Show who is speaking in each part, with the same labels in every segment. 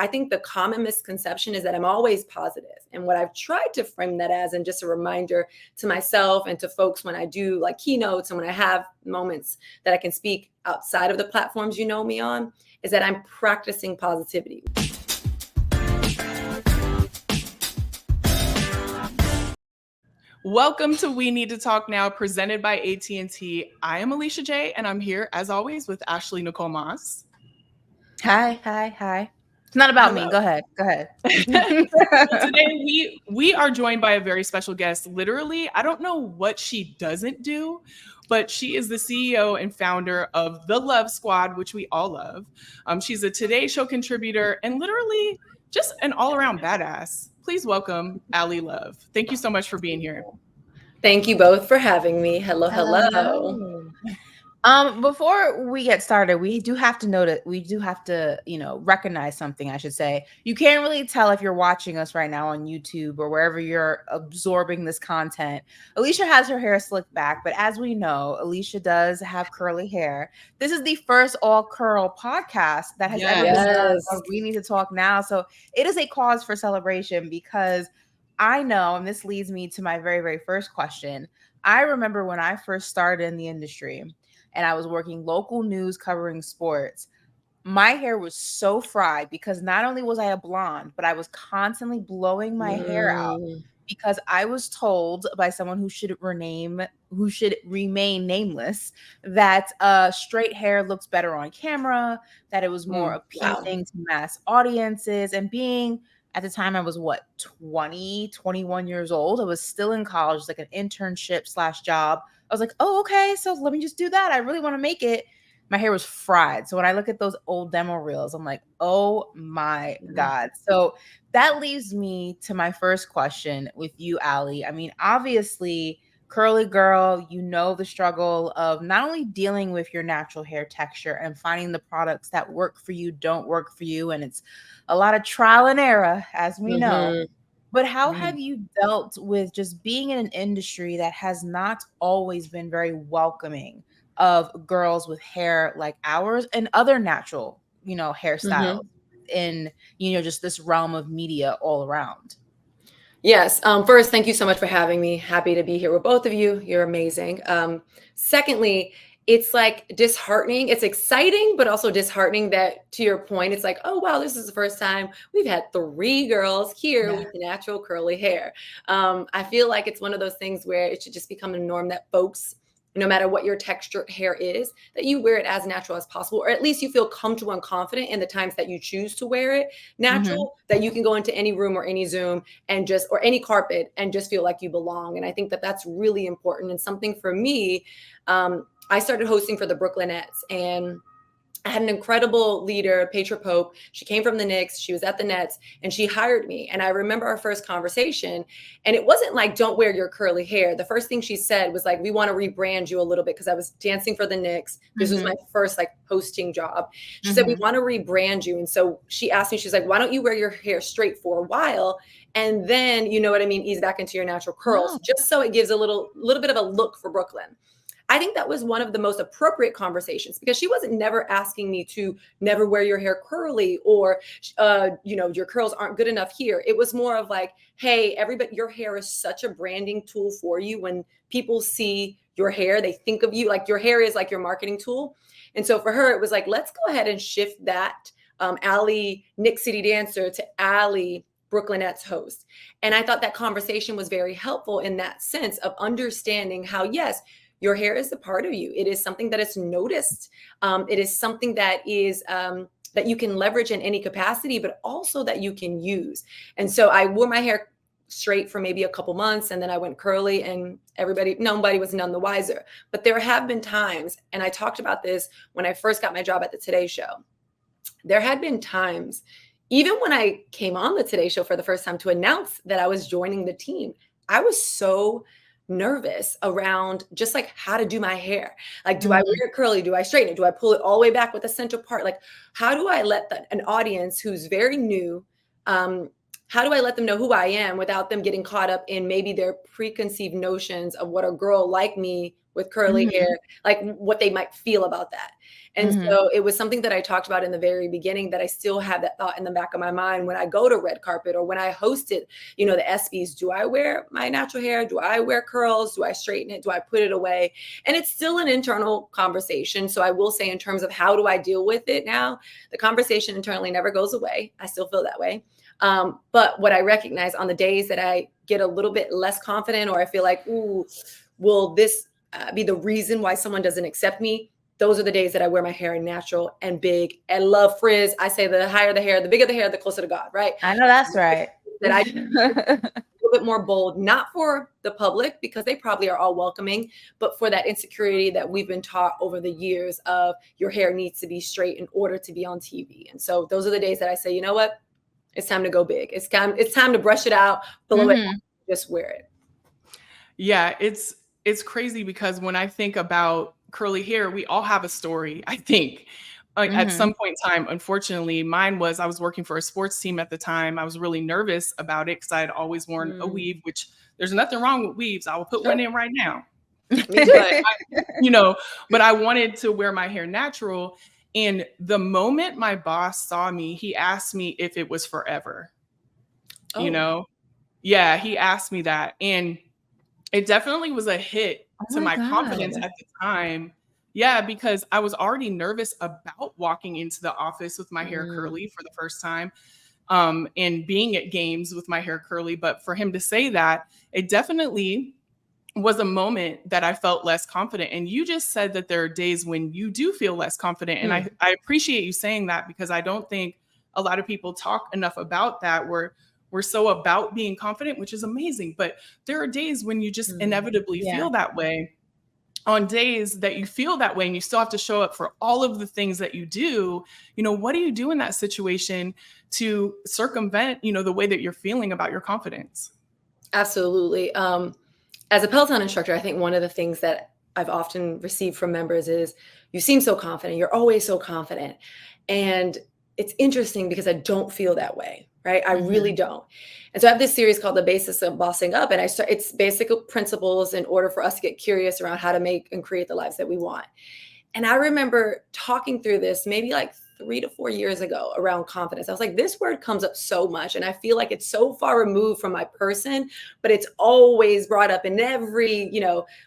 Speaker 1: I think the common misconception is that I'm always positive. And what I've tried to frame that as, and just a reminder to myself and to folks when I do like keynotes and when I have moments that I can speak outside of the platforms you know me on, is that I'm practicing positivity.
Speaker 2: Welcome to We Need to Talk Now, presented by AT&T. I am Alicia J, and I'm here, as always, with Ashley Nicole Moss.
Speaker 3: Hi. It's not about me. Go ahead.
Speaker 2: Today, we are joined by a very special guest. Literally, I don't know what she doesn't do, but she is the CEO and founder of The Love Squad, which we all love. She's a Today Show contributor and literally just an all-around badass. Please welcome Ali Love. Thank you so much for being here.
Speaker 1: Thank you both for having me. Hello.
Speaker 3: Before we get started, we do have to recognize something, I should say. You can't really tell if you're watching us right now on YouTube or wherever you're absorbing this content. Alicia has her hair slicked back, but as we know, Alicia does have curly hair. This is the first all curl podcast that has ever been done on We Need to Talk Now. So it is a cause for celebration because I know, and this leads me to my very, very first question. I remember when I first started in the industry, and I was working local news covering sports, my hair was so fried because not only was I a blonde, but I was constantly blowing my hair out because I was told by someone who should remain nameless that straight hair looks better on camera, that it was more appealing to mass audiences. And being at the time I was 21 years old. I was still in college, like an internship / job. I was like, oh, okay, so let me just do that. I really want to make it. My hair was fried. So when I look at those old demo reels, I'm like, oh my God. So that leads me to my first question with you, Ali. I mean, obviously, curly girl, you know the struggle of not only dealing with your natural hair texture and finding the products that work for you, don't work for you. And it's a lot of trial and error, as we know. But how have you dealt with just being in an industry that has not always been very welcoming of girls with hair like ours and other natural, hairstyles in, just this realm of media all around?
Speaker 1: Yes. First, thank you so much for having me. Happy to be here with both of you. You're amazing. Secondly, it's like disheartening. It's exciting, but also disheartening that, to your point, it's like, oh, wow, this is the first time we've had 3 girls here with natural curly hair. I feel like it's one of those things where it should just become a norm that folks, no matter what your textured hair is, that you wear it as natural as possible, or at least you feel comfortable and confident in the times that you choose to wear it natural, that you can go into any room or any Zoom and or any carpet and just feel like you belong. And I think that that's really important. And something for me, I started hosting for the Brooklynettes, and I had an incredible leader, Petra Pope. She came from the Knicks. She was at the Nets, and she hired me. And I remember our first conversation, and it wasn't like, don't wear your curly hair. The first thing she said was like, we want to rebrand you a little bit, because I was dancing for the Knicks. This was my first hosting job. She said, we want to rebrand you. And so she asked me, she's like, why don't you wear your hair straight for a while? And then, you know what I mean, ease back into your natural curls, just so it gives a little bit of a look for Brooklyn. I think that was one of the most appropriate conversations, because she wasn't never asking me to never wear your hair curly, or, your curls aren't good enough here. It was more of like, hey, everybody, your hair is such a branding tool for you. When people see your hair, they think of you, like your hair is like your marketing tool. And so for her, it was like, let's go ahead and shift that Ali, Nick City dancer, to Ali, Brooklynettes host. And I thought that conversation was very helpful in that sense of understanding how, yes, your hair is a part of you. It is something that is noticed. It is something that is that you can leverage in any capacity, but also that you can use. And so I wore my hair straight for maybe a couple months, and then I went curly, and nobody was none the wiser. But there have been times, and I talked about this when I first got my job at the Today Show. There had been times, even when I came on the Today Show for the first time to announce that I was joining the team, I was so nervous around just like how to do my hair. Like, do I wear it curly? Do I straighten it? Do I pull it all the way back with the center part? Like, how do I let an audience who's very new, how do I let them know who I am without them getting caught up in maybe their preconceived notions of what a girl like me with curly hair, like what they might feel about that. And so it was something that I talked about in the very beginning, that I still have that thought in the back of my mind when I go to red carpet or when I hosted, you know, the ESPYs. Do I wear my natural hair? Do I wear curls? Do I straighten it? Do I put it away? And it's still an internal conversation. So I will say, in terms of how do I deal with it now, the conversation internally never goes away. I still feel that way. But what I recognize on the days that I get a little bit less confident, or I feel like, ooh, will this be the reason why someone doesn't accept me? Those are the days that I wear my hair natural and big and love frizz. I say the higher the hair, the bigger the hair, the closer to God, right?
Speaker 3: I know that's right.
Speaker 1: That I a little bit more bold, not for the public, because they probably are all welcoming, but for that insecurity that we've been taught over the years of your hair needs to be straight in order to be on TV. And so those are the days that I say, you know what? It's time to go big. It's time to brush it out, blow it, just wear it.
Speaker 2: Yeah, it's crazy, because when I think about curly hair, we all have a story, I think. Like at some point in time, unfortunately, mine was, I was working for a sports team at the time. I was really nervous about it because I had always worn a weave, which there's nothing wrong with weaves. I will put one in right now. But I wanted to wear my hair natural. And the moment my boss saw me, he asked me if it was forever. You know? Yeah, he asked me that. And it definitely was a hit to my confidence at the time. Yeah, because I was already nervous about walking into the office with my hair curly for the first time, and being at games with my hair curly. But for him to say that, it definitely was a moment that I felt less confident. And you just said that there are days when you do feel less confident. And I appreciate you saying that, because I don't think a lot of people talk enough about that. We're so about being confident, which is amazing. But there are days when you just inevitably feel that way. On days that you feel that way and you still have to show up for all of the things that you do, what do you do in that situation to circumvent, the way that you're feeling about your confidence?
Speaker 1: Absolutely. As a Peloton instructor, I think one of the things that I've often received from members is, you seem so confident. You're always so confident. And it's interesting because I don't feel that way. Right? I really don't. And so I have this series called The Basis of Bossing Up. And it's basic principles in order for us to get curious around how to make and create the lives that we want. And I remember talking through this maybe like 3 to 4 years ago around confidence. I was like, this word comes up so much. And I feel like it's so far removed from my person, but it's always brought up in every,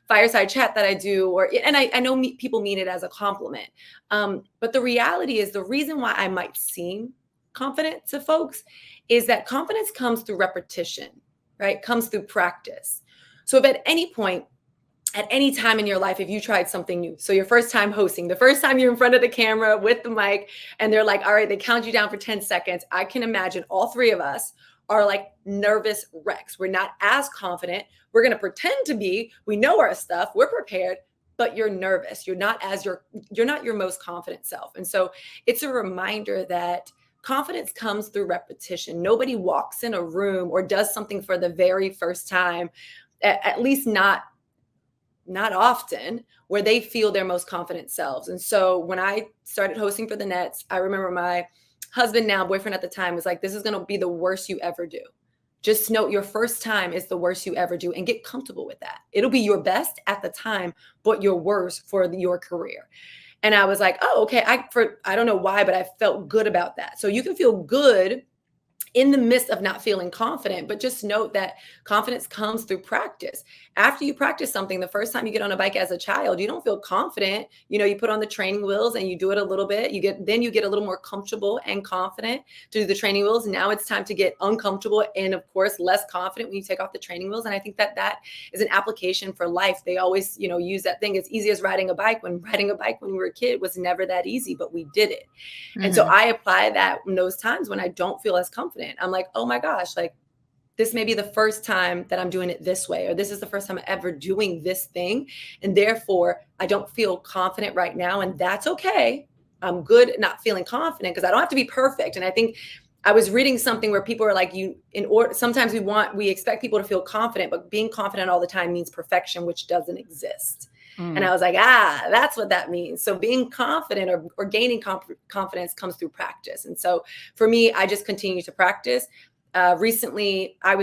Speaker 1: fireside chat that I do, and I know people mean it as a compliment. But the reality is, the reason why I might seem confident to folks is that confidence comes through repetition, right? Comes through practice. So if at any point, at any time in your life, if you tried something new, so your first time hosting, the first time you're in front of the camera with the mic, and they're like, all right, they count you down for 10 seconds. I can imagine all three of us are like nervous wrecks. We're not as confident. We're going to pretend to be, we know our stuff, we're prepared, but you're nervous. You're not your most confident self. And so it's a reminder that confidence comes through repetition. Nobody walks in a room or does something for the very first time, at least not often, where they feel their most confident selves. And so when I started hosting for the Nets, I remember my husband, now boyfriend at the time, was like, this is going to be the worst you ever do. Just note your first time is the worst you ever do, and get comfortable with that. It'll be your best at the time, but your worst for your career. And I was like, oh, okay. I don't know why, but I felt good about that. So you can feel good in the midst of not feeling confident, but just note that confidence comes through practice. After you practice something, the first time you get on a bike as a child, you don't feel confident. You put on the training wheels and you do it a little bit. You get a little more comfortable and confident to do the training wheels. Now it's time to get uncomfortable and, of course, less confident when you take off the training wheels. And I think that is an application for life. They always, use that thing. It's easy as riding a bike. When riding a bike when we were a kid was never that easy, but we did it. And so I apply that in those times when I don't feel as confident. I'm like, oh my gosh, like this may be the first time that I'm doing it this way, or this is the first time I'm ever doing this thing. And therefore I don't feel confident right now. And that's okay. I'm good at not feeling confident because I don't have to be perfect. And I think I was reading something where people are like, sometimes we expect people to feel confident, but being confident all the time means perfection, which doesn't exist. And I was like, that's what that means. So being confident or gaining confidence comes through practice. And so for me, I just continue to practice. Recently, I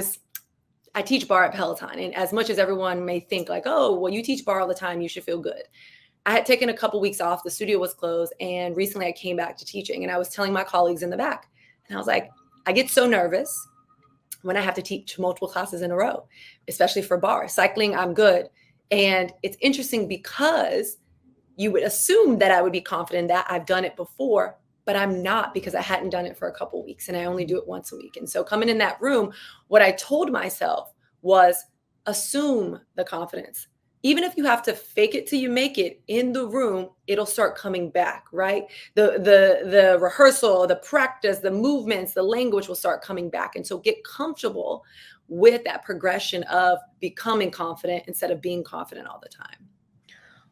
Speaker 1: I teach bar at Peloton. And as much as everyone may think like, oh, well, you teach bar all the time, you should feel good. I had taken a couple weeks off. The studio was closed. And recently I came back to teaching, and I was telling my colleagues in the back, and I was like, I get so nervous when I have to teach multiple classes in a row, especially for bar. Cycling, I'm good. And it's interesting because you would assume that I would be confident that I've done it before, but I'm not, because I hadn't done it for a couple of weeks and I only do it once a week. And so coming in that room, what I told myself was assume the confidence. Even if you have to fake it till you make it in the room, it'll start coming back, right? The rehearsal, the practice, the movements, the language will start coming back. And so get comfortable with that progression of becoming confident instead of being confident all the time.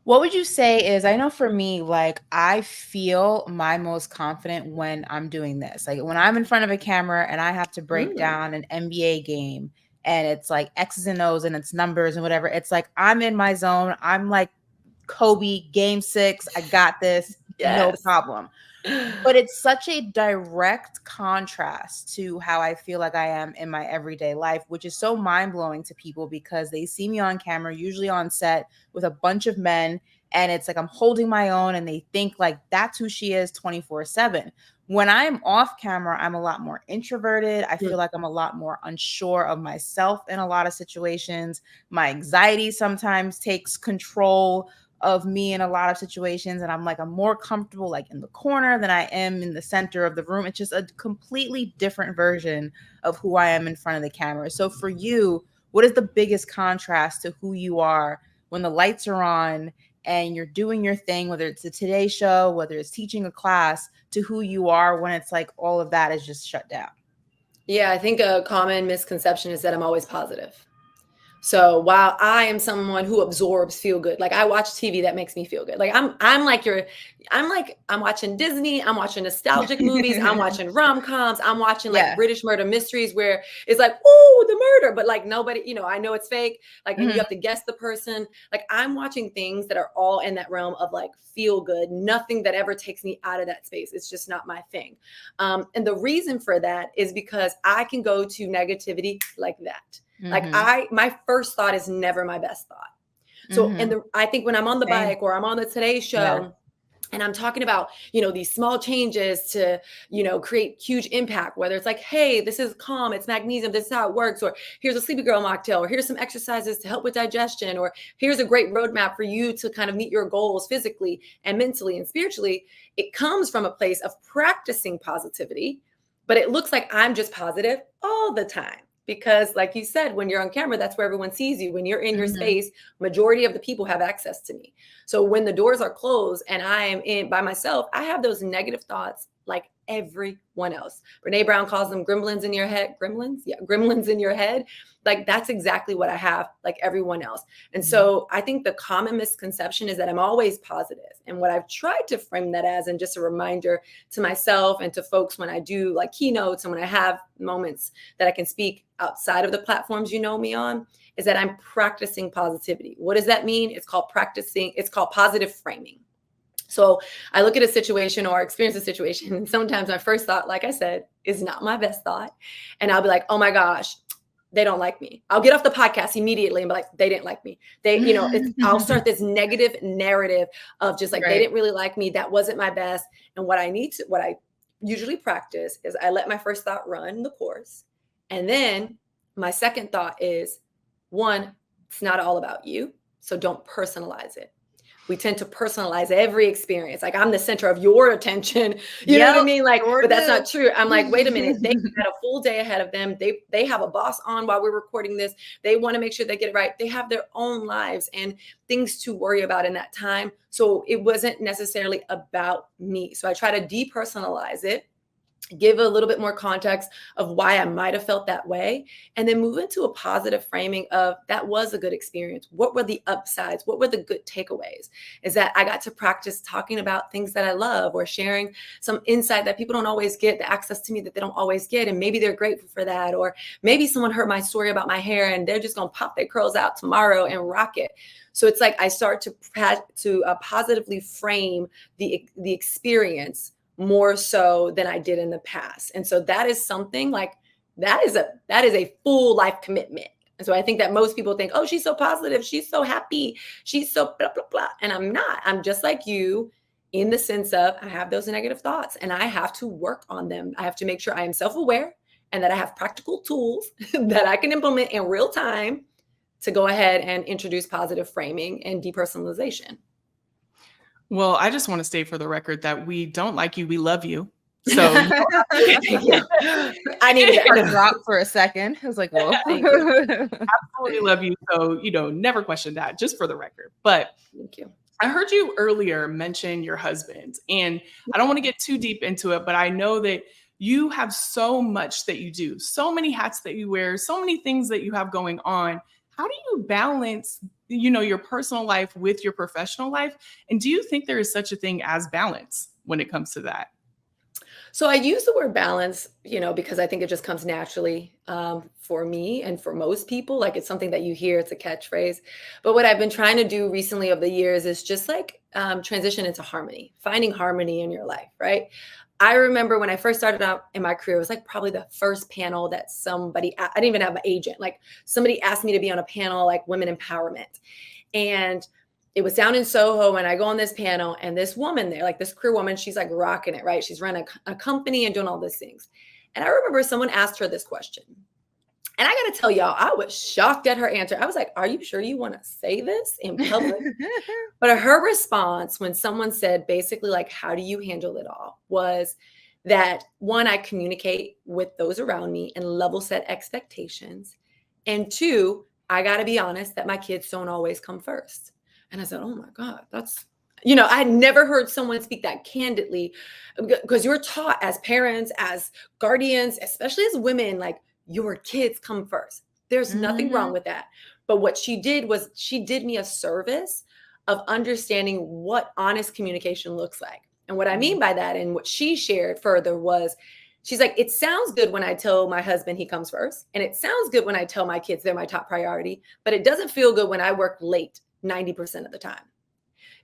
Speaker 3: What would you say is, I know for me, like I feel my most confident when I'm doing this. Like when I'm in front of a camera and I have to break down an NBA game and it's like X's and O's and it's numbers and whatever. It's like I'm in my zone. I'm like Kobe, game 6. I got this. No problem. But it's such a direct contrast to how I feel like I am in my everyday life, which is so mind-blowing to people because they see me on camera, usually on set with a bunch of men, and it's like I'm holding my own and they think like that's who she is 24/7. When I'm off camera, I'm a lot more introverted. I feel like I'm a lot more unsure of myself in a lot of situations. My anxiety sometimes takes control of me in a lot of situations. And I'm more comfortable like in the corner than I am in the center of the room. It's just a completely different version of who I am in front of the camera. So for you, what is the biggest contrast to who you are when the lights are on and you're doing your thing, whether it's a Today Show, whether it's teaching a class, to who you are when it's like all of that is just shut down?
Speaker 1: Yeah, I think a common misconception is that I'm always positive. So while I am someone who absorbs feel good, like I watch TV that makes me feel good. Like I'm watching Disney, I'm watching nostalgic movies, I'm watching rom-coms, I'm watching like British murder mysteries where it's like, oh, the murder, but like nobody, I know it's fake. Like, and you have to guess the person. Like I'm watching things that are all in that realm of like feel good, nothing that ever takes me out of that space. It's just not my thing. And the reason for that is because I can go to negativity like that. Like my first thought is never my best thought. So, I think when I'm on the bike or I'm on the Today Show and I'm talking about, these small changes to, create huge impact, whether it's like, hey, this is calm, it's magnesium, this is how it works, or here's a Sleepy Girl mocktail, or here's some exercises to help with digestion, or here's a great roadmap for you to kind of meet your goals physically and mentally and spiritually. It comes from a place of practicing positivity, but it looks like I'm just positive all the time. Because like you said, when you're on camera, that's where everyone sees you. When you're in your space, majority of the people have access to me. So when the doors are closed and I am in by myself, I have those negative thoughts like everyone else. Brene Brown calls them gremlins in your head. Gremlins? Yeah, gremlins in your head. Like that's exactly what I have, like everyone else. And so I think the common misconception is that I'm always positive. And what I've tried to frame that as, and just a reminder to myself and to folks when I do like keynotes and when I have moments that I can speak outside of the platforms you know me on, is that I'm practicing positivity. What does that mean? It's called positive framing. So I look at a situation or experience a situation, and sometimes my first thought, like I said, is not my best thought. And I'll be like, oh my gosh, they don't like me. I'll get off the podcast immediately and be like, they didn't like me. I'll start this negative narrative of just like, they didn't really like me. That wasn't my best. And what I usually practice is I let my first thought run the course. And then my second thought is, one, it's not all about you. So don't personalize it. We tend to personalize every experience. Like I'm the center of your attention. You know what I mean? Like, but that's not true. I'm like, wait a minute. They had a full day ahead of them. They have a boss on while we're recording this. They want to make sure they get it right. They have their own lives and things to worry about in that time. So it wasn't necessarily about me. So I try to depersonalize it, give a little bit more context of why I might have felt that way, and then move into a positive framing of that was a good experience. What were the upsides? What were the good takeaways? Is that I got to practice talking about things that I love or sharing some insight that people don't always get, the access to me that they don't always get. And maybe they're grateful for that. Or maybe someone heard my story about my hair and they're just going to pop their curls out tomorrow and rock it. So it's like I start to positively frame the experience more so than I did in the past. And so that is something like that is a full life commitment. And so I think that most people think, oh, she's so positive. She's so happy. She's so blah, blah, blah. And I'm not. I'm just like you in the sense of I have those negative thoughts and I have to work on them. I have to make sure I am self-aware and that I have practical tools that I can implement in real time to go ahead and introduce positive framing and depersonalization.
Speaker 2: Well, I just want to state for the record that we don't like you. We love you. So
Speaker 1: Yeah. I needed
Speaker 3: to
Speaker 1: that.
Speaker 3: drop for a second. I was like, whoa.
Speaker 2: Thank you. Absolutely love you. So, never question that, just for the record. But
Speaker 1: Thank you.
Speaker 2: I heard you earlier mention your husband, and I don't want to get too deep into it, but I know that you have so much that you do, so many hats that you wear, so many things that you have going on. How do you balance, your personal life with your professional life? And do you think there is such a thing as balance when it comes to that?
Speaker 1: So I use the word balance, because I think it just comes naturally for me and for most people. Like it's something that you hear, it's a catchphrase. But what I've been trying to do recently over the years is just like transition into harmony, finding harmony in your life, right? I remember when I first started out in my career, it was like probably the first panel that I didn't even have an agent, like somebody asked me to be on a panel like women empowerment. And it was down in Soho and I go on this panel and this woman there, like this career woman, she's like rocking it, right? She's running a company and doing all these things. And I remember someone asked her this question. And I got to tell y'all, I was shocked at her answer. I was like, are you sure you want to say this in public? But her response when someone said basically like, how do you handle it all was that one, I communicate with those around me and level set expectations. And two, I got to be honest that my kids don't always come first. And I said, oh my God, that's, I had never heard someone speak that candidly because you're taught as parents, as guardians, especially as women, like your kids come first. There's nothing wrong with that. But what she did was she did me a service of understanding what honest communication looks like. And what I mean by that and what she shared further was, she's like, it sounds good when I tell my husband he comes first. And it sounds good when I tell my kids they're my top priority, but it doesn't feel good when I work late 90% of the time.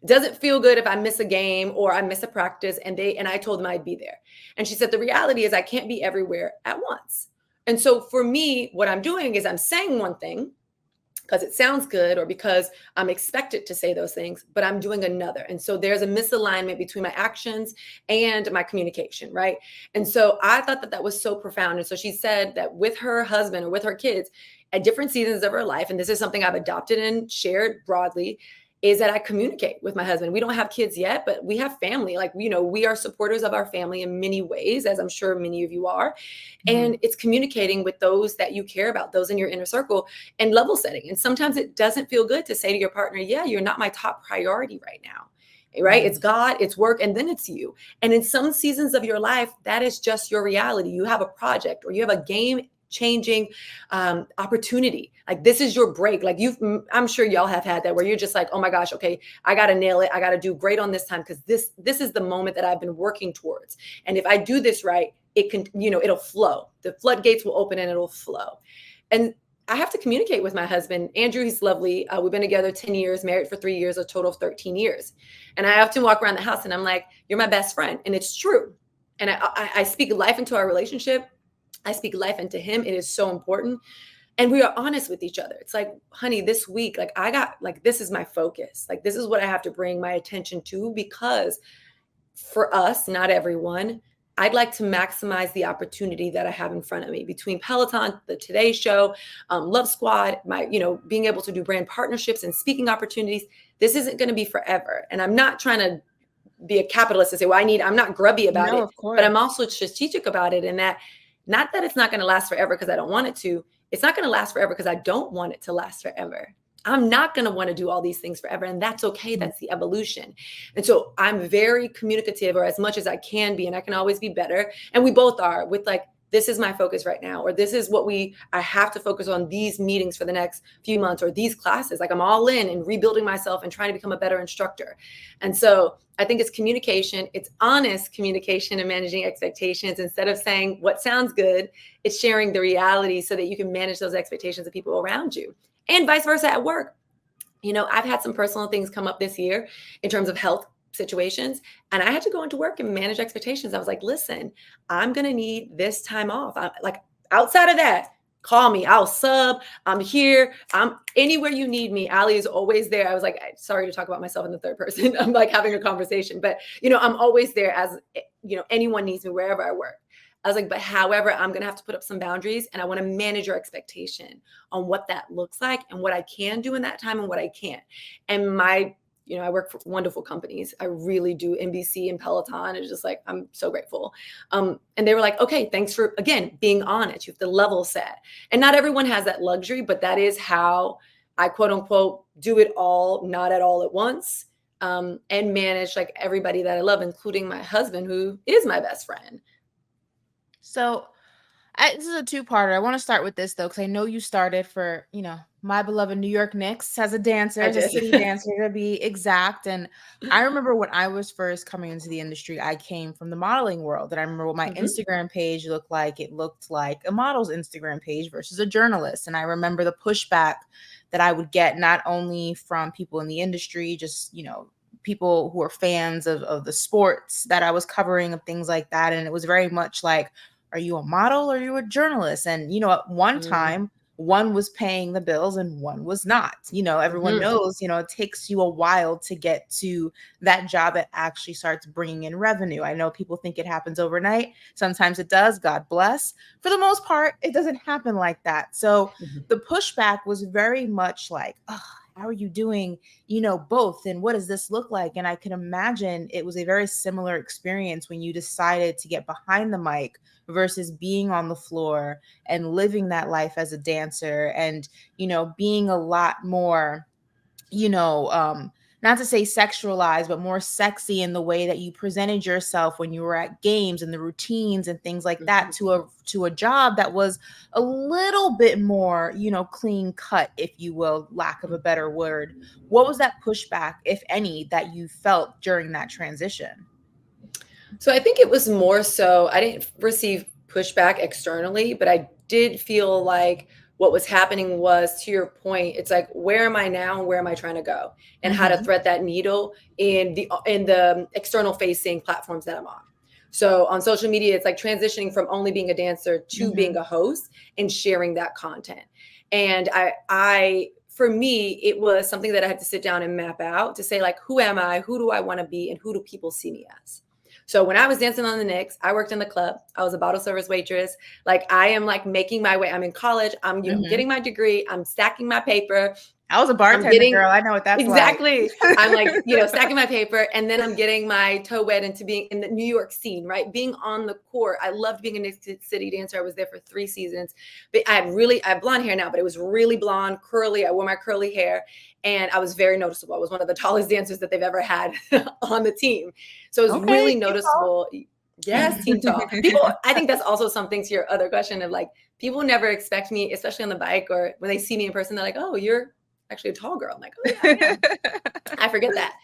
Speaker 1: It doesn't feel good if I miss a game or I miss a practice and I told them I'd be there. And she said, the reality is I can't be everywhere at once. And so for me, what I'm doing is I'm saying one thing because it sounds good or because I'm expected to say those things, but I'm doing another. And so there's a misalignment between my actions and my communication, right? And so I thought that was so profound. And so she said that with her husband or with her kids at different seasons of her life, and this is something I've adopted and shared broadly, is that I communicate with my husband. We don't have kids yet, but we have family. Like, we are supporters of our family in many ways, as I'm sure many of you are. And it's communicating with those that you care about, those in your inner circle, and level setting. And sometimes it doesn't feel good to say to your partner, yeah, you're not my top priority right now, right? It's God, it's work, and then it's you. And in some seasons of your life, that is just your reality. You have a project or you have a game-changing opportunity. Like this is your break. Like I'm sure y'all have had that where you're just like, oh my gosh, okay, I got to nail it. I got to do great on this time because this is the moment that I've been working towards. And if I do this right, it can, it'll flow. The floodgates will open and it'll flow. And I have to communicate with my husband, Andrew. He's lovely. We've been together 10 years, married for 3 years, a total of 13 years. And I often walk around the house and I'm like, you're my best friend. And it's true. And I speak life into our relationship. I speak life into him. It is so important. And we are honest with each other. It's like, honey, this week, this is my focus. Like, this is what I have to bring my attention to because for us, not everyone, I'd like to maximize the opportunity that I have in front of me between Peloton, the Today Show, Love Squad, being able to do brand partnerships and speaking opportunities. This isn't going to be forever. And I'm not trying to be a capitalist and say, I'm not grubby about it, but I'm also strategic about it. And that, not that it's not going to last forever because I don't want it to. It's not going to last forever because I don't want it to last forever. I'm not going to want to do all these things forever. And that's okay. That's the evolution. And so I'm very communicative, or as much as I can be, and I can always be better. And we both are with like, this is my focus right now, or this is what I have to focus on these meetings for the next few months, or these classes. Like I'm all in and rebuilding myself and trying to become a better instructor. And so I think it's communication. It's honest communication and managing expectations. Instead of saying what sounds good, it's sharing the reality so that you can manage those expectations of people around you, and vice versa at work. I've had some personal things come up this year in terms of health situations, and I had to go into work and manage expectations. I was like, listen, I'm going to need this time off. Like outside of that, call me. I'll sub. I'm here. I'm anywhere you need me. Ali is always there. I was like, sorry to talk about myself in the third person. I'm like having a conversation, but I'm always there as, anyone needs me wherever I work. I was like, but however, I'm going to have to put up some boundaries, and I want to manage your expectation on what that looks like and what I can do in that time and what I can't. And I work for wonderful companies. I really do. NBC and Peloton. It's just like, I'm so grateful. And they were like, okay, thanks for, again, being on it. You have to level set. And not everyone has that luxury, but that is how I, quote unquote, do it all, not at all at once, and manage like everybody that I love, including my husband, who is my best friend.
Speaker 3: So this is a two-parter. I want to start with this though, because I know you started for, my beloved New York Knicks as a dancer, as a city dancer to be exact. And I remember when I was first coming into the industry, I came from the modeling world. And I remember what my Instagram page looked like. It looked like a model's Instagram page versus a journalist. And I remember the pushback that I would get, not only from people in the industry, just, people who are fans of the sports that I was covering and things like that. And it was very much like, are you a model or are you a journalist? And, at one time, one was paying the bills and one was not. Everyone knows, it takes you a while to get to that job that actually starts bringing in revenue. I know people think it happens overnight. Sometimes it does, God bless. For the most part, it doesn't happen like that. So the pushback was very much like, oh, how are you doing, both? And what does this look like? And I can imagine it was a very similar experience when you decided to get behind the mic versus being on the floor and living that life as a dancer and, being a lot more, not to say sexualized, but more sexy in the way that you presented yourself when you were at games and the routines and things like that to a job that was a little bit more, clean cut, if you will, lack of a better word. What was that pushback, if any, that you felt during that transition?
Speaker 1: So I think it was more so, I didn't receive pushback externally, but I did feel like what was happening was, to your point, it's like, where am I now and where am I trying to go, and how to thread that needle in the external facing platforms that I'm on. So on social media, it's like transitioning from only being a dancer to being a host and sharing that content. And for me, it was something that I had to sit down and map out to say, like, who am I? Who do I want to be? And who do people see me as? So when I was dancing on the Knicks, I worked in the club. I was a bottle service waitress. Like, I am like making my way. I'm in college. I'm getting my degree. I'm stacking my paper.
Speaker 3: I was a bartender, girl. I know what that's
Speaker 1: exactly. Like. I'm like, stacking my paper, and then I'm getting my toe wet into being in the New York scene, right? Being on the court. I loved being a Knicks City dancer. I was there for 3 seasons. But I have blonde hair now, but it was really blonde, curly. I wore my curly hair, and I was very noticeable. I was one of the tallest dancers that they've ever had on the team. So it was really noticeable. Yes, team talk. People, I think that's also something to your other question of like, people never expect me, especially on the bike or when they see me in person, they're like, oh, you're actually a tall girl. I'm like, oh yeah, I forget that.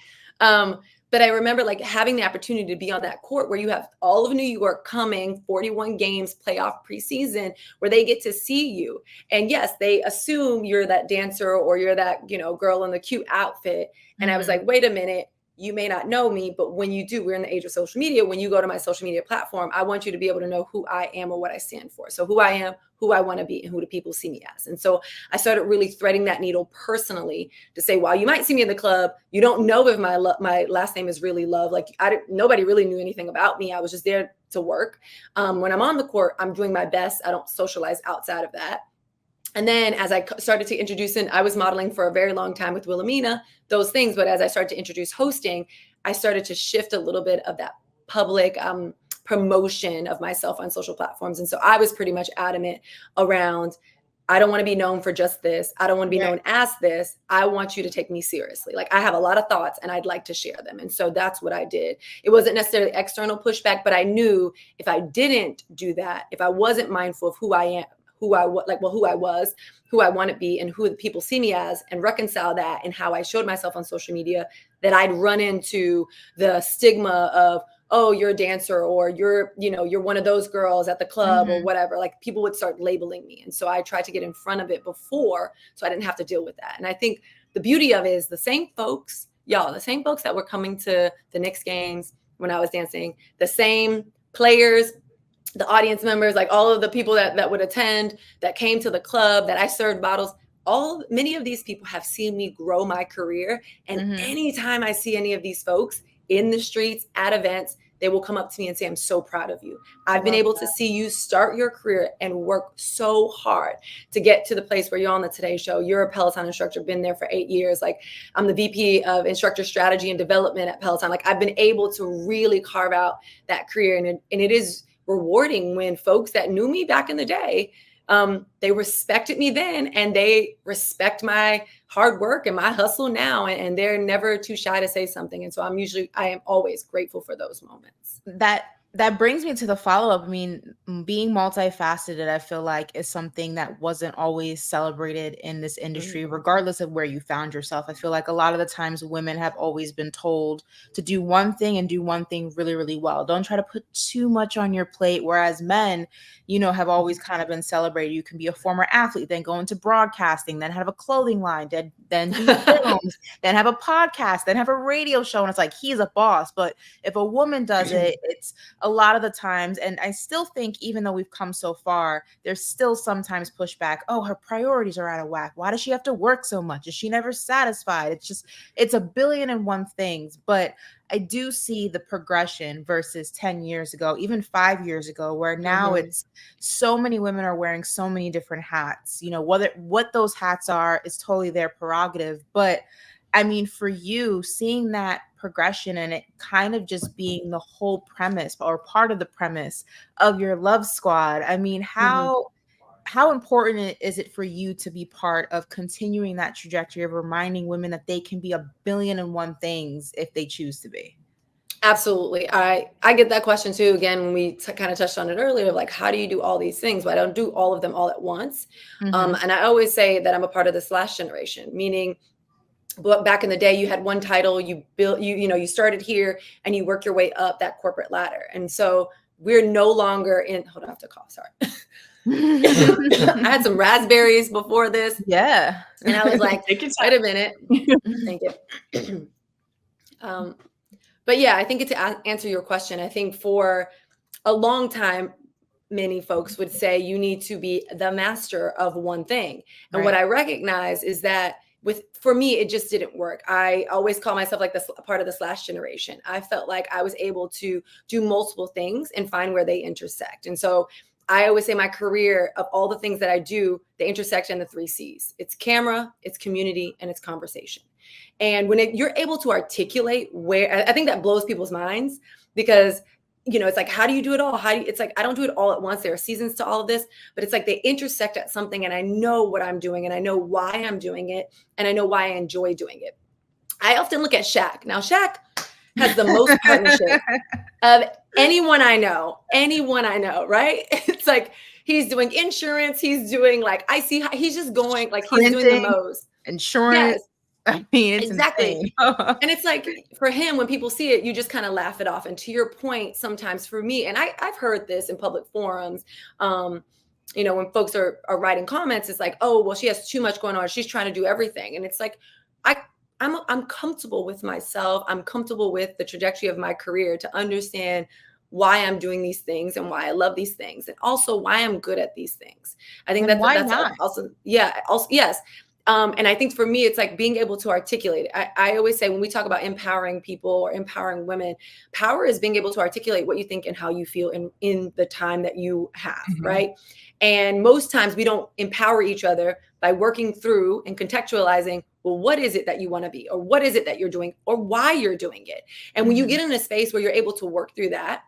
Speaker 1: But I remember like having the opportunity to be on that court where you have all of New York coming, 41 games, playoff preseason, where they get to see you. And yes, they assume you're that dancer or you're that, girl in the cute outfit. And I was like, wait a minute. You may not know me, but when you do, we're in the age of social media. When you go to my social media platform, I want you to be able to know who I am or what I stand for. So who I am, who I want to be, and who do people see me as. And so I started really threading that needle personally to say, while you might see me in the club, you don't know if my last name is really Love. Like nobody really knew anything about me. I was just there to work. When I'm on the court, I'm doing my best. I don't socialize outside of that. And then as I started to introduce, I was modeling for a very long time with Wilhelmina, those things. But as I started to introduce hosting, I started to shift a little bit of that public promotion of myself on social platforms. And so I was pretty much adamant around, I don't want to be known for just this. I don't want to be known as this. I want you to take me seriously. Like, I have a lot of thoughts and I'd like to share them. And so that's what I did. It wasn't necessarily external pushback, but I knew if I didn't do that, if I wasn't mindful of who I am, who I was, who I want to be, and who the people see me as, and reconcile that and how I showed myself on social media, that I'd run into the stigma of, oh, you're a dancer, or you're one of those girls at the club or whatever. Like, people would start labeling me. And so I tried to get in front of it before, so I didn't have to deal with that. And I think the beauty of it is the same folks that were coming to the Knicks games when I was dancing, the same players the audience members, like all of the people that would attend, that came to the club, that I served bottles, many of these people have seen me grow my career. And anytime I see any of these folks in the streets, at events, they will come up to me and say, I'm so proud of you. I've been able to see you start your career and work so hard to get to the place where you're on the Today Show. You're a Peloton instructor, been there for 8 years. Like, I'm the VP of instructor strategy and development at Peloton. Like, I've been able to really carve out that career. And it is rewarding when folks that knew me back in the day, they respected me then, and they respect my hard work and my hustle now, and they're never too shy to say something. And so I am always grateful for those moments.
Speaker 3: That brings me to the follow-up. I mean, being multifaceted, I feel like, is something that wasn't always celebrated in this industry, regardless of where you found yourself. I feel like a lot of the times women have always been told to do one thing and do one thing really, really well. Don't try to put too much on your plate. Whereas men, have always kind of been celebrated. You can be a former athlete, then go into broadcasting, then have a clothing line, then do films, then have a podcast, then have a radio show. And it's like, he's a boss. But if a woman does it, it's a lot of the times, and I still think, even though we've come so far, there's still sometimes pushback. Oh, her priorities are out of whack. Why does she have to work so much? Is she never satisfied? It's a billion and one things. But I do see the progression versus 10 years ago, even 5 years ago, where now it's so many women are wearing so many different hats. What those hats are is totally their prerogative. But I mean, for you, seeing that progression and it kind of just being the whole premise or part of the premise of your Love Squad, I mean, how important is it for you to be part of continuing that trajectory of reminding women that they can be a billion and one things if they choose to be?
Speaker 1: Absolutely. I get that question too. Again, when we kind of touched on it earlier, like, how do you do all these things? Well, I don't do all of them all at once. And I always say that I'm a part of the slash generation, meaning, but back in the day, you had one title, you built, you started here and you work your way up that corporate ladder. And so we're no longer in, hold on, I have to cough, sorry. I had some raspberries before this.
Speaker 3: Yeah.
Speaker 1: And I was like, wait a minute. Thank you. But yeah, I think to answer your question, I think for a long time, many folks would say you need to be the master of one thing. And what I recognize is that for me, it just didn't work. I always call myself like this part of the slash generation. I felt like I was able to do multiple things and find where they intersect. And so I always say my career, of all the things that I do, they intersect in the 3 C's. It's camera, it's community, and it's conversation. And when you're able to articulate I think that blows people's minds, because it's like, how do you do it all? It's like, I don't do it all at once. There are seasons to all of this, but it's like they intersect at something, and I know what I'm doing, and I know why I'm doing it, and I know why I enjoy doing it. I often look at Shaq. Now, Shaq has the most partnership of anyone I know, right? It's like, he's doing insurance. He's doing he's just going, like, he's doing the most.
Speaker 3: Insurance. Yes. I mean, it's
Speaker 1: exactly. And it's like, for him, when people see it, you just kind of laugh it off. And to your point, sometimes for me, and I've heard this in public forums, when folks are writing comments, it's like, oh, well, she has too much going on. She's trying to do everything. And it's like, I'm comfortable with myself. I'm comfortable with the trajectory of my career to understand why I'm doing these things and why I love these things, and also why I'm good at these things. I think that's also, yes. And I think for me, it's like being able to articulate it. I always say, when we talk about empowering people or empowering women, power is being able to articulate what you think and how you feel in the time that you have, right? And most times we don't empower each other by working through and contextualizing, well, what is it that you want to be, or what is it that you're doing, or why you're doing it? And when you get in a space where you're able to work through that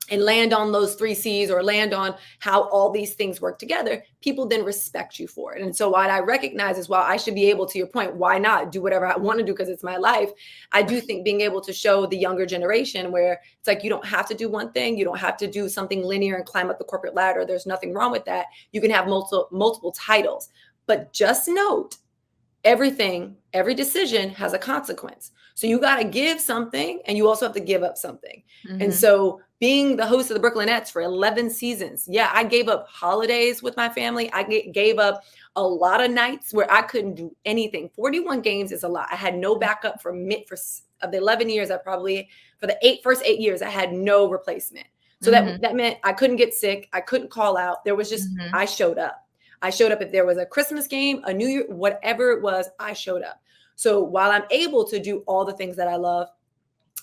Speaker 1: and land on those 3 C's, or land on how all these things work together, people then respect you for it. And so what I recognize is, while I should be able, to your point, why not do whatever I want to do because it's my life? I do think being able to show the younger generation, where it's like, you don't have to do one thing. You don't have to do something linear and climb up the corporate ladder. There's nothing wrong with that. You can have multiple titles, but just note, every decision has a consequence. So you got to give something, and you also have to give up something. And so being the host of the Brooklyn Nets for 11 seasons, yeah, I gave up holidays with my family. I gave up a lot of nights where I couldn't do anything. 41 games is a lot. I had no backup of the 11 years. For the first 8 years, I had no replacement. So that meant I couldn't get sick. I couldn't call out. There was just, I showed up. I showed up if there was a Christmas game, a New Year, whatever it was, I showed up. So while I'm able to do all the things that I love,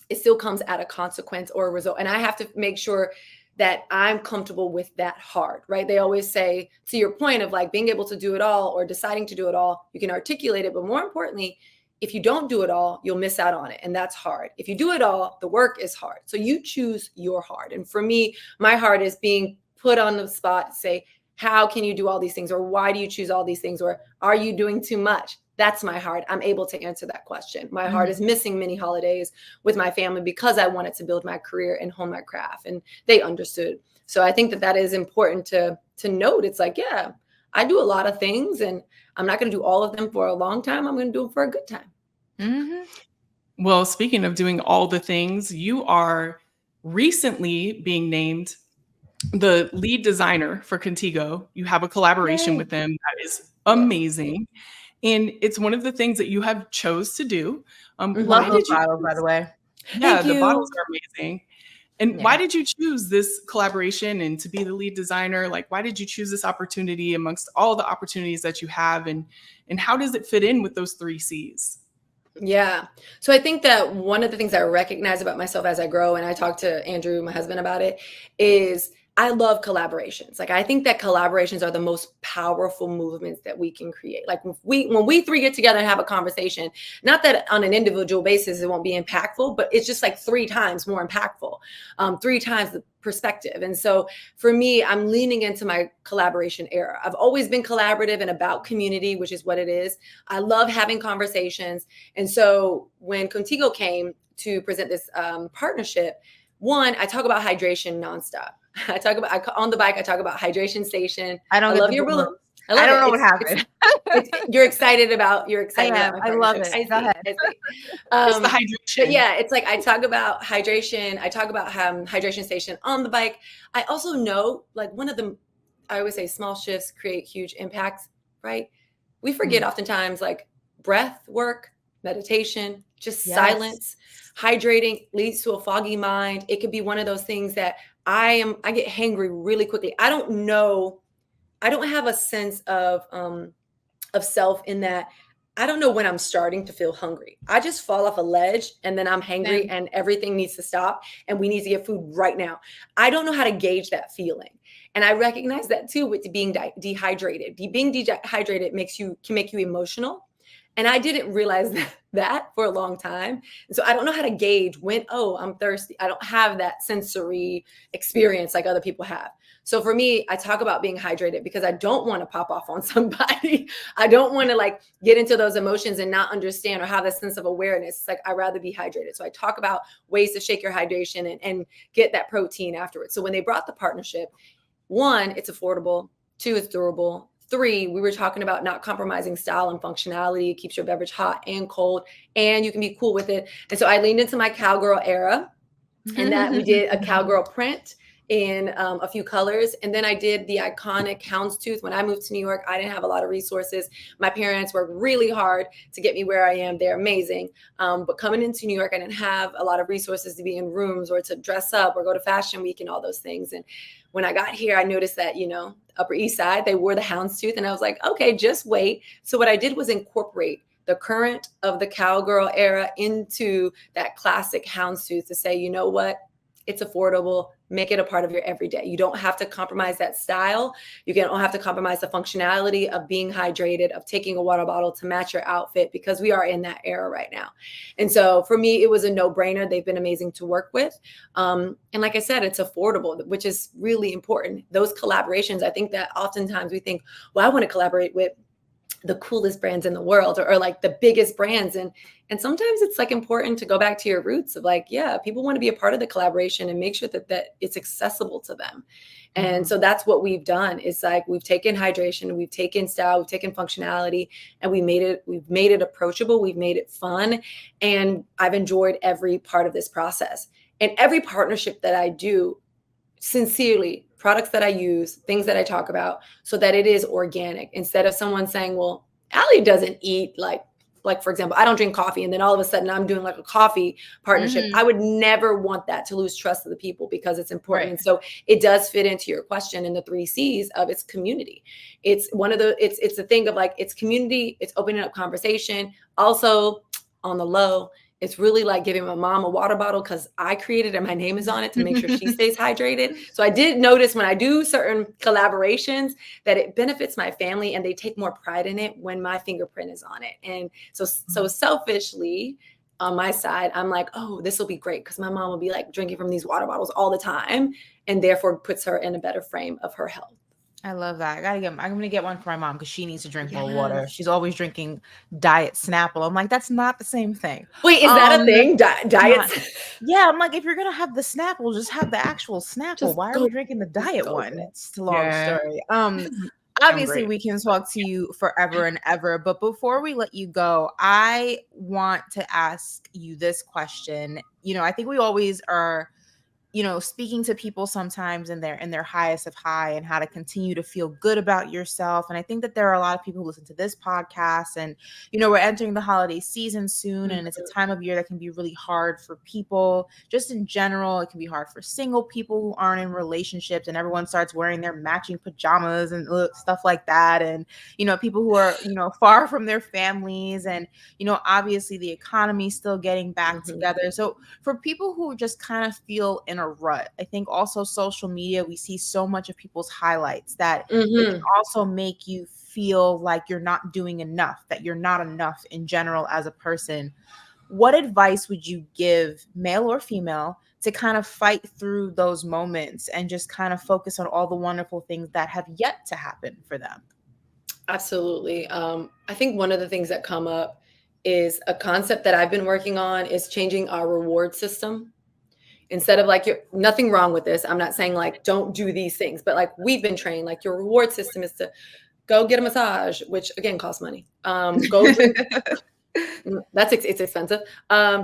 Speaker 1: it still comes at a consequence or a result. And I have to make sure that I'm comfortable with that hard, right? They always say, to your point of like being able to do it all or deciding to do it all, you can articulate it. But more importantly, if you don't do it all, you'll miss out on it. And that's hard. If you do it all, the work is hard. So you choose your hard. And for me, my hard is being put on the spot to say, how can you do all these things? Or why do you choose all these things? Or are you doing too much? That's my heart. I'm able to answer that question. My heart is missing many holidays with my family because I wanted to build my career and hone my craft, and they understood. So I think that that is important to note. It's like, yeah, I do a lot of things, and I'm not going to do all of them for a long time. I'm going to do them for a good time.
Speaker 2: Well, speaking of doing all the things, you are recently being named the lead designer for Contigo. You have a collaboration with them that is amazing. And it's one of the things that you have chose to do.
Speaker 3: Love those bottles, by the way.
Speaker 2: Yeah, the bottles are amazing. And why did you choose this collaboration and to be the lead designer? Like, why did you choose this opportunity amongst all the opportunities that you have? And how does it fit in with those 3 C's?
Speaker 1: Yeah. So I think that one of the things I recognize about myself as I grow, and I talk to Andrew, my husband, about it, is I love collaborations. Like, I think that collaborations are the most powerful movements that we can create. Like when we 3 get together and have a conversation, not that on an individual basis, it won't be impactful, but it's just like 3 times more impactful, 3 times the perspective. And so for me, I'm leaning into my collaboration era. I've always been collaborative and about community, which is what it is. I love having conversations. And so when Contigo came to present this partnership, one, I talk about hydration nonstop. On the bike, I talk about hydration station. I love your balloon.
Speaker 3: I don't know what happened.
Speaker 1: You're excited about my
Speaker 3: I love it. Go ahead.
Speaker 2: It's the hydration.
Speaker 1: But yeah, it's like I talk about hydration. I talk about hydration station on the bike. I also know, like, I always say small shifts create huge impacts, right? We forget oftentimes, like, breath work, meditation, just silence, hydrating leads to a foggy mind. It could be one of those things that I get hangry really quickly. I don't have a sense of self in that. I don't know when I'm starting to feel hungry. I just fall off a ledge and then I'm hangry and everything needs to stop and we need to get food right now. I don't know how to gauge that feeling. And I recognize that too with being dehydrated. Being dehydrated can make you emotional. And I didn't realize that for a long time. And so I don't know how to gauge when, I'm thirsty. I don't have that sensory experience like other people have. So for me, I talk about being hydrated because I don't want to pop off on somebody. I don't want to like get into those emotions and not understand or have a sense of awareness. It's like, I'd rather be hydrated. So I talk about ways to shake your hydration and get that protein afterwards. So when they brought the partnership, 1, it's affordable. 2, it's durable. 3, we were talking about not compromising style and functionality. It keeps your beverage hot and cold, and you can be cool with it. And so I leaned into my cowgirl era, and that we did a cowgirl print in a few colors. And then I did the iconic houndstooth. When I moved to New York, I didn't have a lot of resources. My parents worked really hard to get me where I am. They're amazing. But coming into New York, I didn't have a lot of resources to be in rooms or to dress up or go to fashion week and all those things. And when I got here, I noticed that, Upper East Side, they wore the houndstooth. And I was like, okay, just wait. So what I did was incorporate the current of the cowgirl era into that classic houndstooth to say, you know what? It's affordable. Make it a part of your everyday. You don't have to compromise that style. You don't have to compromise the functionality of being hydrated, of taking a water bottle to match your outfit, because we are in that era right now. And so for me, it was a no-brainer. They've been amazing to work with. And like I said, it's affordable, which is really important. Those collaborations, I think that oftentimes we think, well, I want to collaborate with the coolest brands in the world or like the biggest brands. And sometimes it's like important to go back to your roots of like, yeah, people want to be a part of the collaboration and make sure that it's accessible to them. And so that's what we've done. It's like, we've taken hydration, we've taken style, we've taken functionality, and we've made it approachable. We've made it fun. And I've enjoyed every part of this process. And every partnership that I do, sincerely, products that I use, things that I talk about, so that it is organic, instead of someone saying, well, Allie doesn't eat like like, for example, I don't drink coffee, and then all of a sudden I'm doing like a coffee partnership.
Speaker 3: Mhm.
Speaker 1: I would never want that to lose trust of the people because it's important.
Speaker 3: Right.
Speaker 1: And so it does fit into your question in the 3 C's of its community. It's it's a thing of like, it's community, it's opening up conversation. Also, on the low, it's really like giving my mom a water bottle because I created it and my name is on it to make sure she stays hydrated. So I did notice when I do certain collaborations that it benefits my family and they take more pride in it when my fingerprint is on it. And so selfishly on my side, I'm like, oh, this will be great because my mom will be like drinking from these water bottles all the time, and therefore puts her in a better frame of her health.
Speaker 3: I love that. I'm gonna get one for my mom because she needs to drink more water.
Speaker 1: Yes.
Speaker 3: She's always drinking Diet Snapple. I'm like, that's not the same thing.
Speaker 1: Wait, is that a thing?
Speaker 3: Not-
Speaker 1: Diets?
Speaker 3: Yeah, I'm like, if you're gonna have the Snapple, just have the actual Snapple.
Speaker 1: Just
Speaker 3: Why are
Speaker 1: go-
Speaker 3: we drinking the diet
Speaker 1: go
Speaker 3: one?
Speaker 1: for it.
Speaker 3: It's a long
Speaker 2: Yeah.
Speaker 3: story.
Speaker 2: Obviously,
Speaker 3: Obviously we can talk to you forever and ever, but before we let you go, I want to ask you this question. I think we always are, speaking to people sometimes in their highest of high and how to continue to feel good about yourself. And I think that there are a lot of people who listen to this podcast, and we're entering the holiday season soon, and it's a time of year that can be really hard for people just in general. It can be hard for single people who aren't in relationships, and everyone starts wearing their matching pajamas and stuff like that, and people who are far from their families, and obviously the economy still getting back together. So for people who just kind of feel in a rut, I think also social media, we see so much of people's highlights that it can also make you feel like you're not doing enough, that you're not enough in general as a person. What advice would you give, male or female, to kind of fight through those moments and just kind of focus on all the wonderful things that have yet to happen for them?
Speaker 1: Absolutely. I think one of the things that come up is a concept that I've been working on is changing our reward system. Instead of like, nothing wrong with this. I'm not saying like, don't do these things, but like we've been trained, like your reward system is to go get a massage, which again costs money. Go drink. It's expensive.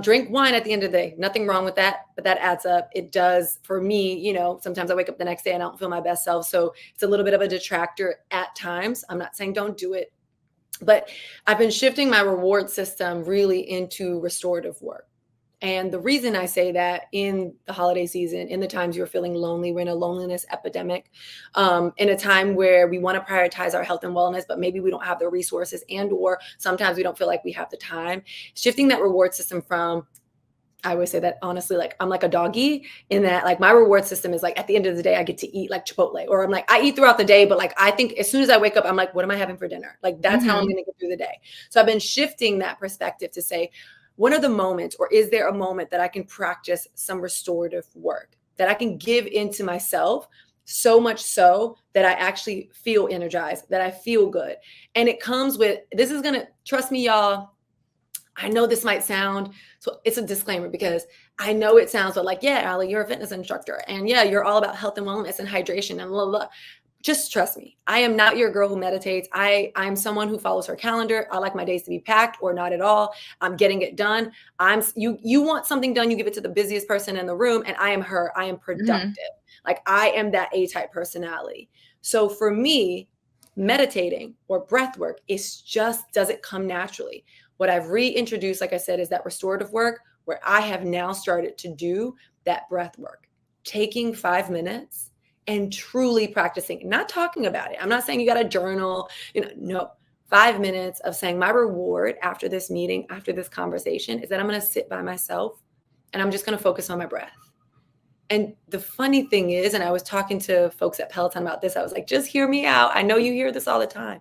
Speaker 1: Drink wine at the end of the day. Nothing wrong with that, but that adds up. It does for me. Sometimes I wake up the next day and I don't feel my best self. So it's a little bit of a detractor at times. I'm not saying don't do it, but I've been shifting my reward system really into restorative work. And the reason I say that in the holiday season, in the times you're feeling lonely, we're in a loneliness epidemic, in a time where we want to prioritize our health and wellness, but maybe we don't have the resources, and or sometimes we don't feel like we have the time. Shifting that reward system from, I always say that honestly, like I'm like a doggy in that like my reward system is like at the end of the day, I get to eat like Chipotle, or I'm like, I eat throughout the day, but like I think as soon as I wake up, I'm like, what am I having for dinner? Like that's how I'm going to get through the day. So I've been shifting that perspective to say, when are the moments, or is there a moment that I can practice some restorative work that I can give into myself, so much so that I actually feel energized, that I feel good. And it comes with, this is going to, trust me, y'all, I know this might sound, so it's a disclaimer because I know it sounds like, yeah, Ali, you're a fitness instructor, and yeah, you're all about health and wellness and hydration and blah, blah. Just trust me. I am not your girl who meditates. I'm someone who follows her calendar. I like my days to be packed or not at all. I'm getting it done. You want something done, you give it to the busiest person in the room, and I am her. I am productive. Like I am that A-type personality. So for me, meditating or breath work doesn't come naturally. What I've reintroduced, like I said, is that restorative work where I have now started to do that breath work, taking 5 minutes and truly practicing, not talking about it. I'm not saying you got to journal, no, 5 minutes of saying my reward after this meeting, after this conversation is that I'm going to sit by myself and I'm just going to focus on my breath. And the funny thing is, and I was talking to folks at Peloton about this, I was like, just hear me out. I know you hear this all the time.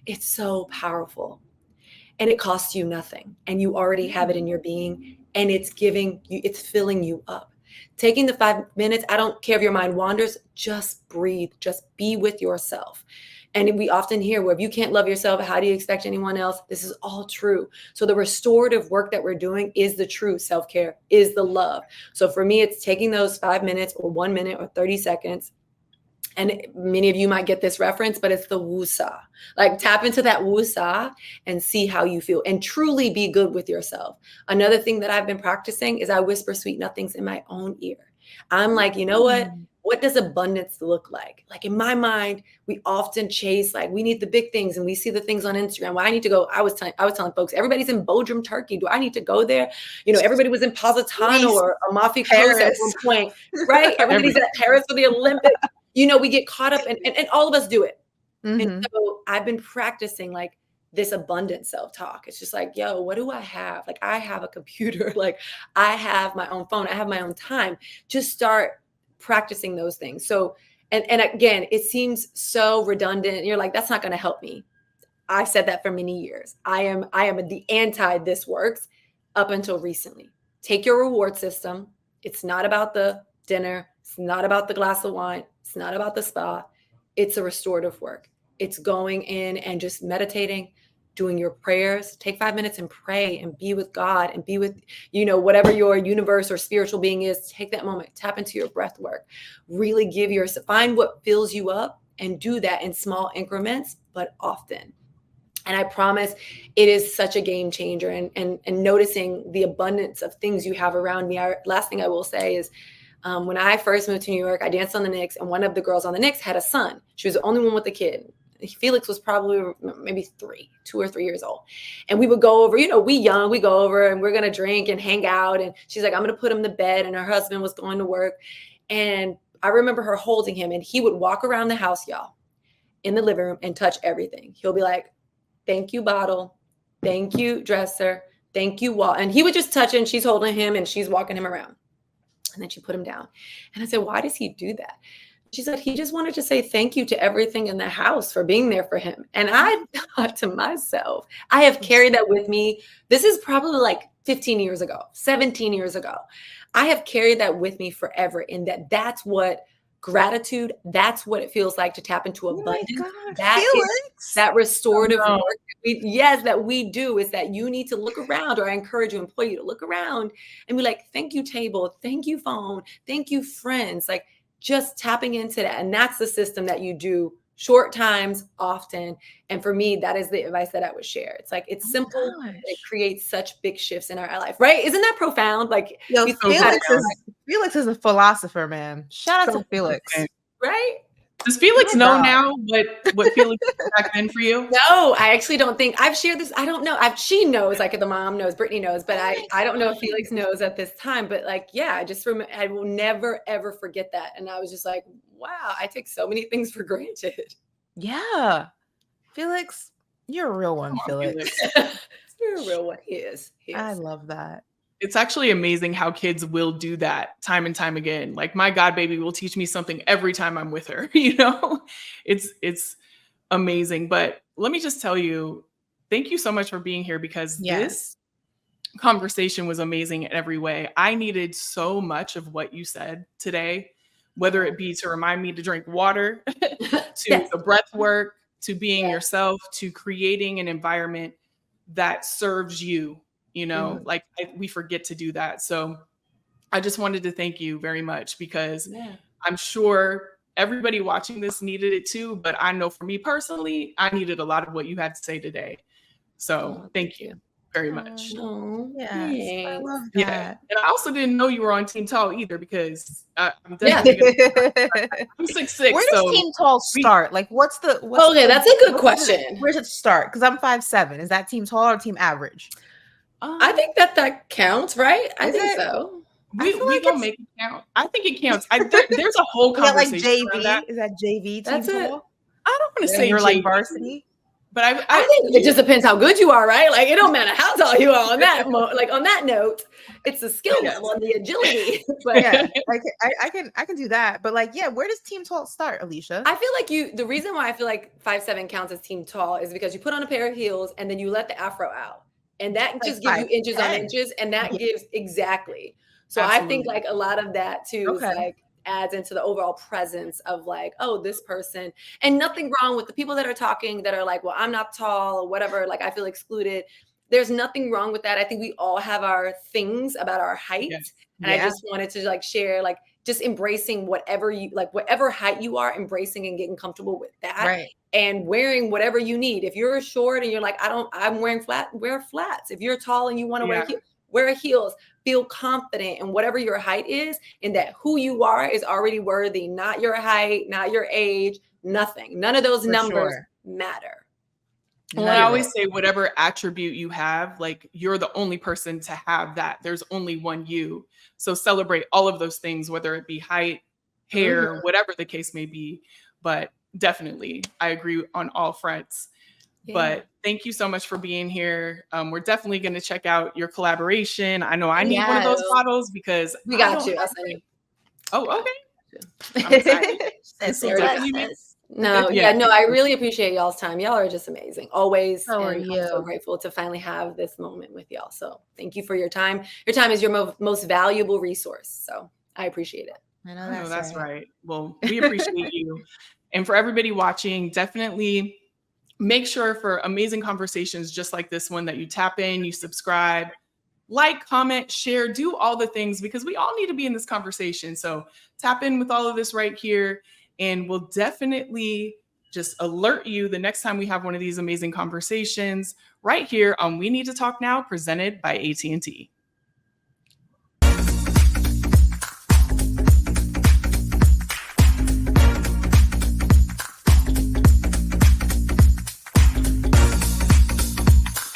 Speaker 1: It's so powerful and it costs you nothing. And you already have it in your being, and it's filling you up. Taking the 5 minutes, I don't care if your mind wanders, just breathe, just be with yourself. And we often hear, well, if you can't love yourself, how do you expect anyone else? This is all true. So the restorative work that we're doing is the true self-care, is the love. So for me, it's taking those 5 minutes or 1 minute or 30 seconds. And many of you might get this reference, but it's the woo-saw. Like tap into that woo-saw and see how you feel and truly be good with yourself. Another thing that I've been practicing is I whisper sweet nothings in my own ear. I'm like, you know what? what does abundance look like? Like in my mind, we often chase, like we need the big things and we see the things on Instagram. Well, I need to go. I was telling folks, everybody's in Bodrum, Turkey. Do I need to go there? You know, everybody was in Positano or Amalfi Coast at one point, right? Everybody's at Paris for the Olympics. You know, we get caught up and all of us do it. And so I've been practicing like this abundant self-talk. It's just like, yo, what do I have? Like I have a computer, like I have my own phone, I have my own time. Just start practicing those things. So, and again, it seems so redundant. You're like, that's not going to help me. I said that for many years. I am the anti this works up until recently. Take your reward system. It's not about the dinner. It's not about the glass of wine. It's not about the spa. It's a restorative work. It's going in and just meditating, doing your prayers. Take 5 minutes and pray and be with God and be with, you know, whatever your universe or spiritual being is. Take that moment, tap into your breath work, really find what fills you up and do that in small increments, but often. And I promise it is such a game changer, and noticing the abundance of things you have around me. Last thing I will say is, when I first moved to New York, I danced on the Knicks, and one of the girls on the Knicks had a son. She was the only one with a kid. Felix was probably maybe 2 or 3 years old. And we would go over, you know, we go over and we're going to drink and hang out. And she's like, I'm going to put him to bed. And her husband was going to work. And I remember her holding him, and he would walk around the house, y'all, in the living room and touch everything. He'll be like, thank you, bottle. Thank you, dresser. Thank you, wall. And he would just touch it, and she's holding him and she's walking him around. And then she put him down. And I said, why does he do that? She said, he just wanted to say thank you to everything in the house for being there for him. And I thought to myself, I have carried that with me. This is probably like 15 years ago, 17 years ago. I have carried that with me forever, in that's what gratitude, that's what it feels like to tap into abundance. That restorative work that we do, is that you need to look around, or I encourage you, employ you to look around and be like, thank you, table, thank you, phone, thank you, friends, like just tapping into that. And that's the system that you do short times, often. And for me, that is the advice that I would share. It's like, it's simple. It creates such big shifts in our life, right? Isn't that profound? Like,
Speaker 3: Felix is a philosopher, man. Shout out to Felix.
Speaker 1: Right?
Speaker 2: Does Felix know now what Felix did back then for you?
Speaker 1: No, I actually don't think I've shared this. I don't know. She knows, like the mom knows, Brittany knows, but I don't know if Felix knows at this time. But like, yeah, I just remember, I will never, ever forget that. And I was just like, wow, I take so many things for granted.
Speaker 3: Yeah. Felix, you're a real one, Felix.
Speaker 1: You're a real one. He is.
Speaker 3: I love that.
Speaker 2: It's actually amazing how kids will do that time and time again. Like my god baby will teach me something every time I'm with her, you know? It's amazing. But let me just tell you, thank you so much for being here, because this conversation was amazing in every way. I needed so much of what you said today, whether it be to remind me to drink water, to the breath work, to being yourself, to creating an environment that serves you. You know, like we forget to do that. So I just wanted to thank you very much, because I'm sure everybody watching this needed it too. But I know for me personally, I needed a lot of what you had to say today. So thank you very much.
Speaker 3: Yes, I love that.
Speaker 2: Yeah. And I also didn't know you were on Team Tall either, because I'm definitely I'm 6'6".
Speaker 3: Where does Team Tall start? Like, what's
Speaker 1: that's a good question.
Speaker 3: Where does it start? Because I'm 5'7". Is that Team Tall or Team Average?
Speaker 1: I think that counts, right? I think so.
Speaker 2: We don't make it count. I think it counts. There's a whole conversation.
Speaker 3: Like JV? Is that JV?
Speaker 1: That's
Speaker 3: Team
Speaker 1: it.
Speaker 3: Tall?
Speaker 2: I don't want to say
Speaker 3: you're
Speaker 2: JV,
Speaker 3: like varsity.
Speaker 2: But I
Speaker 1: think it just depends how good you are, right? Like it don't matter how tall you are on that. Like on that note, it's the skill level and the agility. But
Speaker 3: yeah, like I can do that. But like, yeah, where does Team Tall start, Alicia?
Speaker 1: I feel like the reason why I feel like 5'7" counts as Team Tall is because you put on a pair of heels and then you let the afro out. And that
Speaker 3: like
Speaker 1: just gives you inches on inches, and that gives exactly. So absolutely. I think like a lot of that too is like adds into the overall presence of like, oh, this person, and nothing wrong with the people that are talking that are like, well, I'm not tall or whatever. Like I feel excluded. There's nothing wrong with that. I think we all have our things about our height. And I just wanted to like share, like just embracing whatever height you are, embracing and getting comfortable with that.
Speaker 3: Right.
Speaker 1: And wearing whatever you need. If you're short and you're like, I'm wearing wear flats. If you're tall and you want to wear heels, wear heels, feel confident in whatever your height is, and that who you are is already worthy, not your height, not your age, nothing. None of those
Speaker 3: For
Speaker 1: numbers
Speaker 3: sure.
Speaker 1: matter.
Speaker 2: Well, I always say whatever attribute you have, like you're the only person to have that. There's only one you. So celebrate all of those things, whether it be height, hair, whatever the case may be. But definitely, I agree on all fronts.
Speaker 1: Yeah.
Speaker 2: But thank you so much for being here. We're definitely going to check out your collaboration. I know I need one of those bottles because
Speaker 1: we got you. I'll send you.
Speaker 2: Oh, okay. I'm excited. This will definitely be.
Speaker 1: No, I really appreciate y'all's time. Y'all are just amazing, always.
Speaker 3: So are
Speaker 1: and
Speaker 3: you.
Speaker 1: I'm so grateful to finally have this moment with y'all. So thank you for your time. Your time is your most valuable resource. So I appreciate it.
Speaker 3: I know
Speaker 2: that's right. Well, we appreciate you. And for everybody watching, definitely make sure for amazing conversations just like this one that you tap in, you subscribe, like, comment, share, do all the things because we all need to be in this conversation. So tap in with all of this right here. And we'll definitely just alert you the next time we have one of these amazing conversations right here on We Need to Talk Now, presented by AT&T.